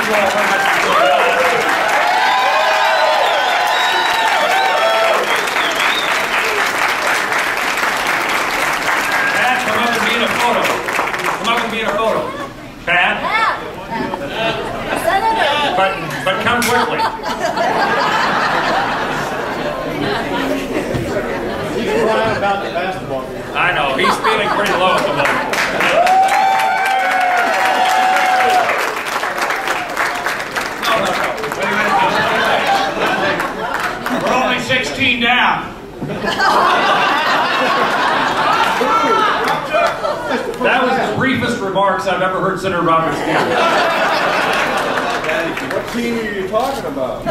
you all very much for joining us. Pat, come up and be in a photo. Come up and be in a photo. Pat? But come quickly. He's crying about the basketball game. I know, he's feeling pretty low at the moment. No. We're only 16 down. That was the briefest remarks I've ever heard Senator Roberts give. What team are you talking about?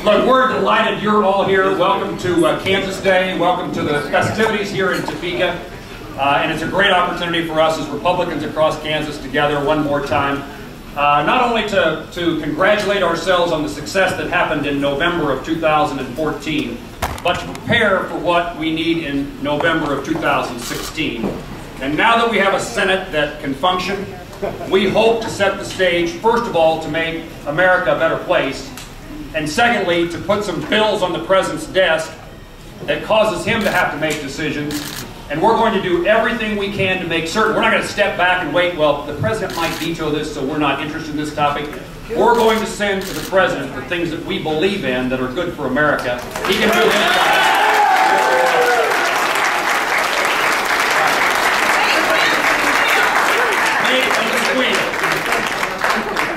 Look, we're delighted you're all here. Welcome to Kansas Day. Welcome to the festivities here in Topeka. And it's a great opportunity for us as Republicans across Kansas together one more time. Not only to congratulate ourselves on the success that happened in November of 2014, but to prepare for what we need in November of 2016. And now that we have a Senate that can function, we hope to set the stage, first of all, to make America a better place, and secondly, to put some bills on the President's desk that causes him to have to make decisions. And we're going to do everything we can to make certain. We're not going to step back and wait, well, the President might veto this, so we're not interested in this topic. We're going to send to the President the things that we believe in that are good for America. He can do his job.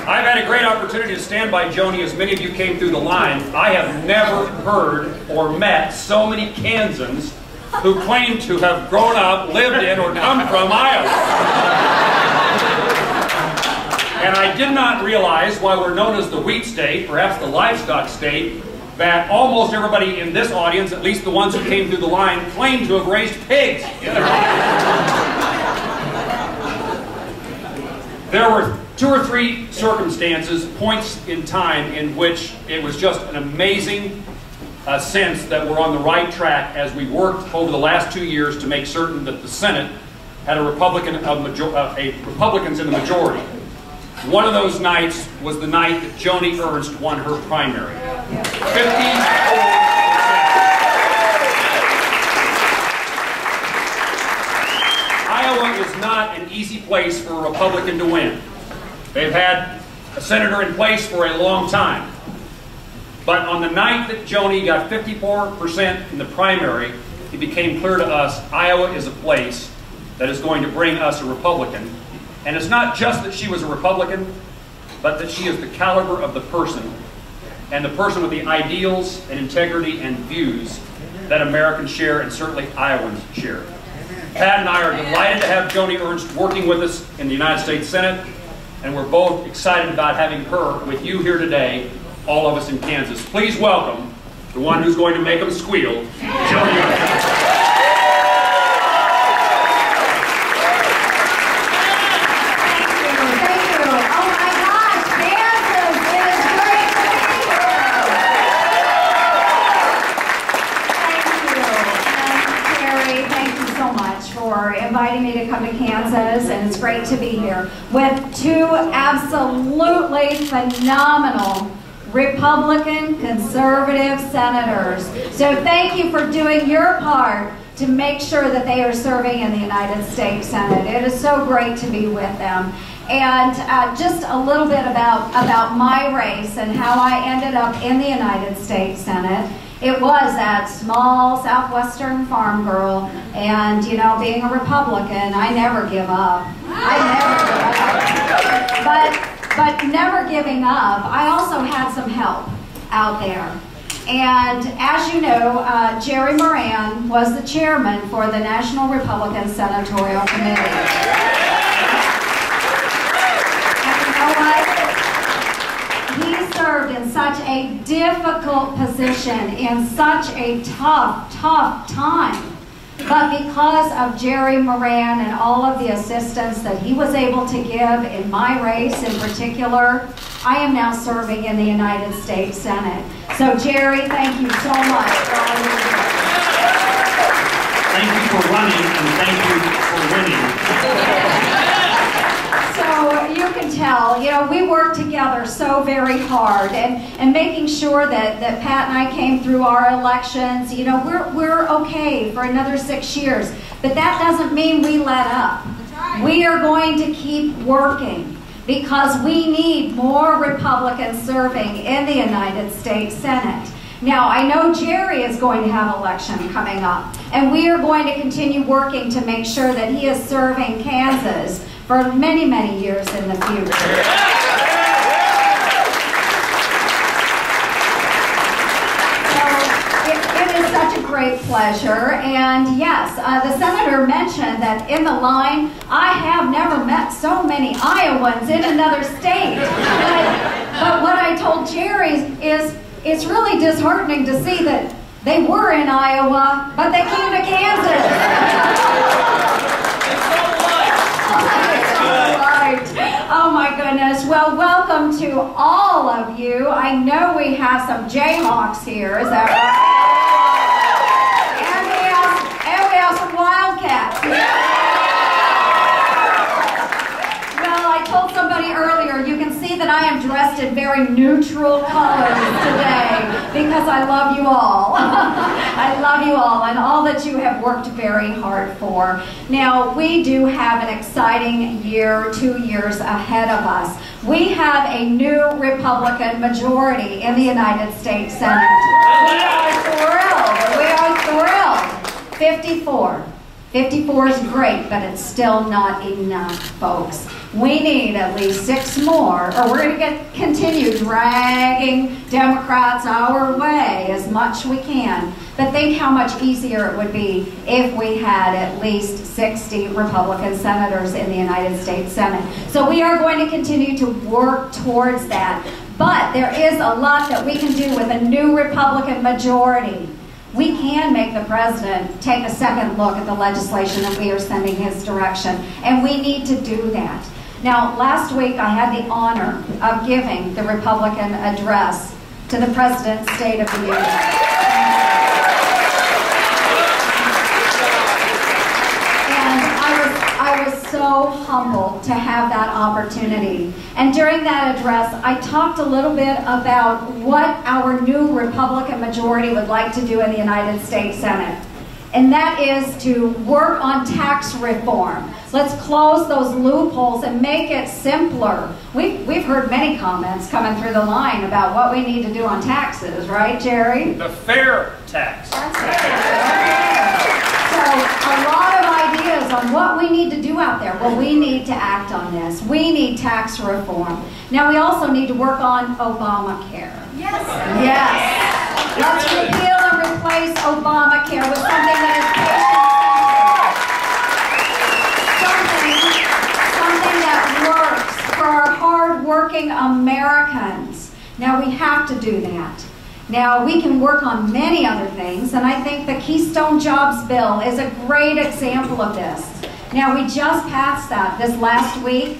I've had a great opportunity to stand by Joni as many of you came through the line. I have never heard or met so many Kansans who claim to have grown up, lived in, or come from Iowa. And I did not realize, why we're known as the wheat state, perhaps the livestock state, that almost everybody in this audience, at least the ones who came through the line, claim to have raised pigs in their lives. There were 2 or 3 circumstances, points in time, in which it was just an amazing sense that we're on the right track as we worked over the last 2 years to make certain that the Senate had a Republicans in the majority. One of those nights was the night that Joni Ernst won her primary. 54%. Iowa is not an easy place for a Republican to win. They've had a senator in place for a long time. But on the night that Joni got 54% in the primary, it became clear to us Iowa is a place that is going to bring us a Republican. And it's not just that she was a Republican, but that she is the caliber of the person, and the person with the ideals and integrity and views that Americans share, and certainly Iowans share. Pat and I are delighted to have Joni Ernst working with us in the United States Senate, and we're both excited about having her with you here today, all of us in Kansas. Please welcome the one who's going to make them squeal, Joni Ernst. Inviting me to come to Kansas, and it's great to be here with 2 absolutely phenomenal Republican conservative senators. So thank you for doing your part to make sure that they are serving in the United States Senate. It is so great to be with them. And just a little bit about my race and how I ended up in the United States Senate. It was that small southwestern farm girl, and you know, being a Republican, I never give up. But never giving up, I also had some help out there. And as you know, Jerry Moran was the chairman for the National Republican Senatorial Committee. And you know what? He served in such a difficult position, in such a tough time. But because of Jerry Moran and all of the assistance that he was able to give in my race in particular, I am now serving in the United States Senate. So Jerry, thank you so much for all your work. Thank you for running, and thank you for winning. So you can can tell, you know, we work together so very hard, and making sure that Pat and I came through our elections. You know, we're okay for another 6 years, but that doesn't mean we let up. We are going to keep working because we need more Republicans serving in the United States Senate. Now, I know Jerry is going to have an election coming up, and we are going to continue working to make sure that he is serving Kansas for many, many years in the future. So, it is such a great pleasure, and yes, the senator mentioned that in the line, I have never met so many Iowans in another state. But what I told Jerry is, it's really disheartening to see that they were in Iowa, but they came to Kansas. Right. Oh my goodness. Well, welcome to all of you. I know we have some Jayhawks here, is that right? And we have some Wildcats. Well, I told somebody earlier, you can see that I am dressed in very neutral colors today because I love you all. I love you all and all that you have worked very hard for. Now, we do have an exciting year, 2 years ahead of us. We have a new Republican majority in the United States Senate. We are thrilled. We are thrilled. 54. 54 is great, but it's still not enough, folks. We need at least 6 more, or we're going to continue dragging Democrats our way as much as we can. But think how much easier it would be if we had at least 60 Republican senators in the United States Senate. So we are going to continue to work towards that. But there is a lot that we can do with a new Republican majority. We can make the president take a second look at the legislation that we are sending his direction, and we need to do that. Now, last week I had the honor of giving the Republican address to the President's State of the Union. And I was so humbled to have that opportunity. And during that address, I talked a little bit about what our new Republican majority would like to do in the United States Senate. And that is to work on tax reform. Let's close those loopholes and make it simpler. We've heard many comments coming through the line about what we need to do on taxes, right, Jerry? The fair tax. That's so a lot of ideas on what we need to do out there. Well, we need to act on this. We need tax reform. Now, we also need to work on Obamacare. Yes. Yes. Let's repeal and replace Obamacare with something that is patient-centered. Something that works for our hard-working Americans. Now, we have to do that. Now, we can work on many other things, and I think the Keystone Jobs Bill is a great example of this. Now, we just passed that this last week,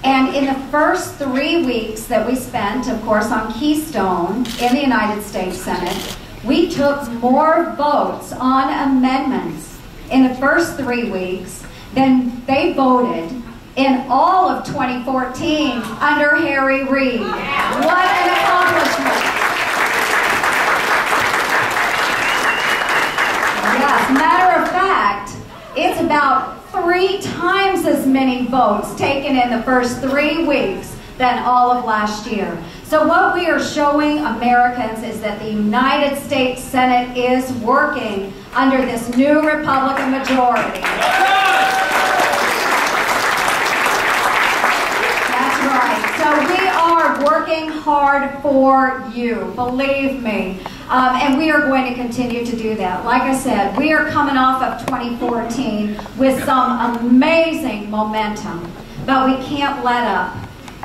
and in the first 3 weeks that we spent, of course, on Keystone in the United States Senate, we took more votes on amendments in the first 3 weeks than they voted in all of 2014 under Harry Reid. What an accomplishment! Yes, matter of fact, it's about 3 times as many votes taken in the first 3 weeks than all of last year. So what we are showing Americans is that the United States Senate is working under this new Republican majority. That's right. So we are working hard for you, believe me. And we are going to continue to do that. Like I said, we are coming off of 2014 with some amazing momentum, but we can't let up.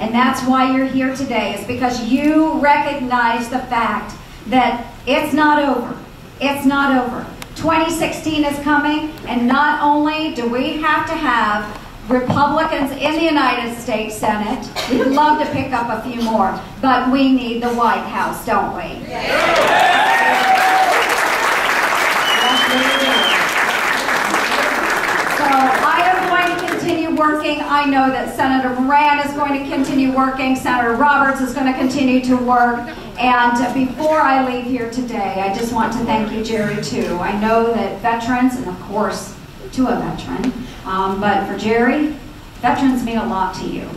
And that's why you're here today, is because you recognize the fact that it's not over. It's not over. 2016 is coming, and not only do we have to have Republicans in the United States Senate, we'd love to pick up a few more, but we need the White House, don't we? So I am going to continue working working. I know that Senator Moran is going to continue working. Senator Roberts is going to continue to work. And before I leave here today, I just want to thank you, Jerry, too. I know that veterans, and of course, to a veteran, but for Jerry, veterans mean a lot to you.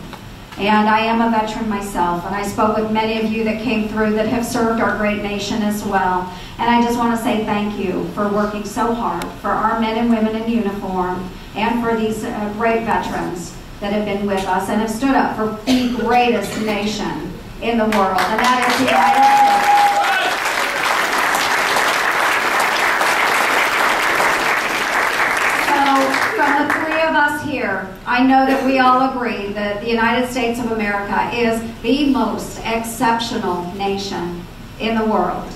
And I am a veteran myself, and I spoke with many of you that came through that have served our great nation as well. And I just want to say thank you for working so hard for our men and women in uniform and for these great veterans that have been with us and have stood up for the greatest nation in the world, and that is the United States. From the three of us here, I know that we all agree that the United States of America is the most exceptional nation in the world.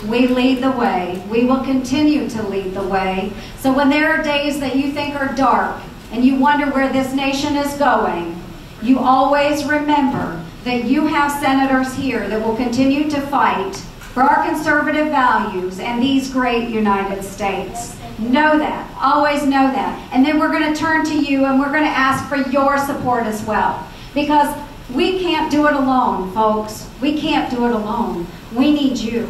We lead the way. We will continue to lead the way. So when there are days that you think are dark and you wonder where this nation is going, you always remember that you have senators here that will continue to fight for our conservative values and these great United States. Know that. Always know that. And then we're going to turn to you and we're going to ask for your support as well. Because we can't do it alone, folks. We can't do it alone. We need you.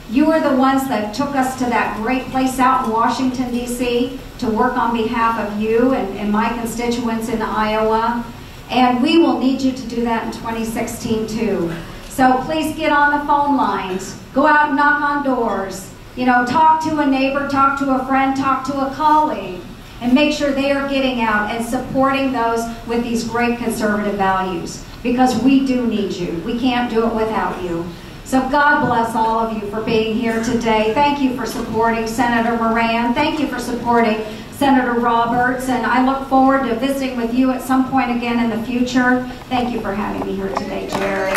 You are the ones that took us to that great place out in Washington, D.C. to work on behalf of you and my constituents in Iowa. And we will need you to do that in 2016 too. So please get on the phone lines. Go out and knock on doors. You know, talk to a neighbor, talk to a friend, talk to a colleague, and make sure they are getting out and supporting those with these great conservative values. Because we do need you. We can't do it without you. So God bless all of you for being here today. Thank you for supporting Senator Moran. Thank you for supporting Senator Roberts. And I look forward to visiting with you at some point again in the future. Thank you for having me here today, Jerry.